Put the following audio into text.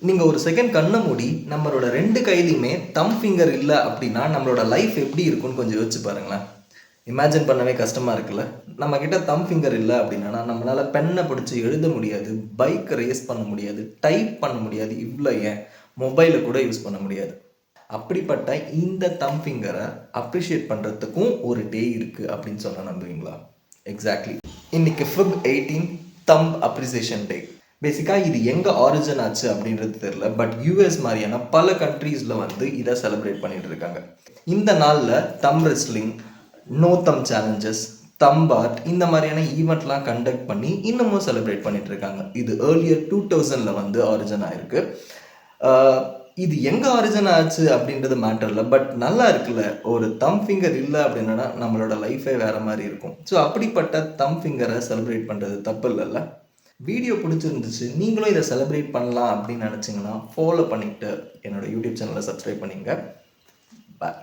நீங்கள் ஒரு செகண்ட் கண்ணை மூடி நம்மளோட 2 கையிலையுமே தம் ஃபிங்கர் இல்லை அப்படின்னா நம்மளோட லைஃப் எப்படி இருக்கும்னு கொஞ்சம் யோசிச்சு பாருங்களேன். இமேஜின் பண்ணவே கஷ்டமாக இருக்குல்ல. நம்மக்கிட்ட தம் ஃபிங்கர் இல்லை அப்படின்னா நம்மளால் பெண்ணை பிடிச்சி எழுத முடியாது, பைக் ரேஸ் பண்ண முடியாது, டைப் பண்ண முடியாது, இவ்வளோ ஏன் மொபைலை கூட யூஸ் பண்ண முடியாது. அப்படிப்பட்ட இந்த தம் ஃபிங்கரை அப்ரிஷியேட் பண்ணுறதுக்கும் ஒரு டே இருக்குது அப்படின்னு சொன்ன நம்புவீங்களா? எக்ஸாக்ட்லி. இன்னைக்கு Feb 18 தம் அப்ரிசியேஷன் டே. பேசிக்காக இது எங்கே ஆரிஜின் ஆச்சு அப்படின்றது தெரியல, பட் யூஎஸ் மாதிரியான பல கண்ட்ரீஸில் வந்து இதை செலிப்ரேட் பண்ணிட்டு இருக்காங்க. இந்த நாளில் தம் ரெஸ்லிங், நோ தம் சேலஞ்சஸ், தம் ஆர்ட் இந்த மாதிரியான ஈவெண்ட்லாம் கண்டக்ட் பண்ணி இன்னமும் செலிப்ரேட் பண்ணிட்டு இருக்காங்க. இது ஏர்லியர் 2000 வந்து ஆரிஜின் ஆயிருக்கு. இது எங்கே ஆரிஜின் ஆச்சு அப்படின்றது மேட்டர் இல்லை, பட் நல்லா இருக்குல்ல. ஒரு தம் ஃபிங்கர் இல்லை அப்படின்னா நம்மளோட லைஃபே வேறு மாதிரி இருக்கும். ஸோ அப்படிப்பட்ட தம் ஃபிங்கரை செலிப்ரேட் பண்ணுறது தப்பு இல்லைல்ல. வீடியோ பிடிச்சிருந்துச்சு, நீங்களும் இதை செலிப்ரேட் பண்ணலாம் அப்படின்னு நினச்சிங்கன்னா ஃபாலோ பண்ணிவிட்டு என்னோடய யூடியூப் சேனலை சப்ஸ்கிரைப் பண்ணிங்க. பாய்.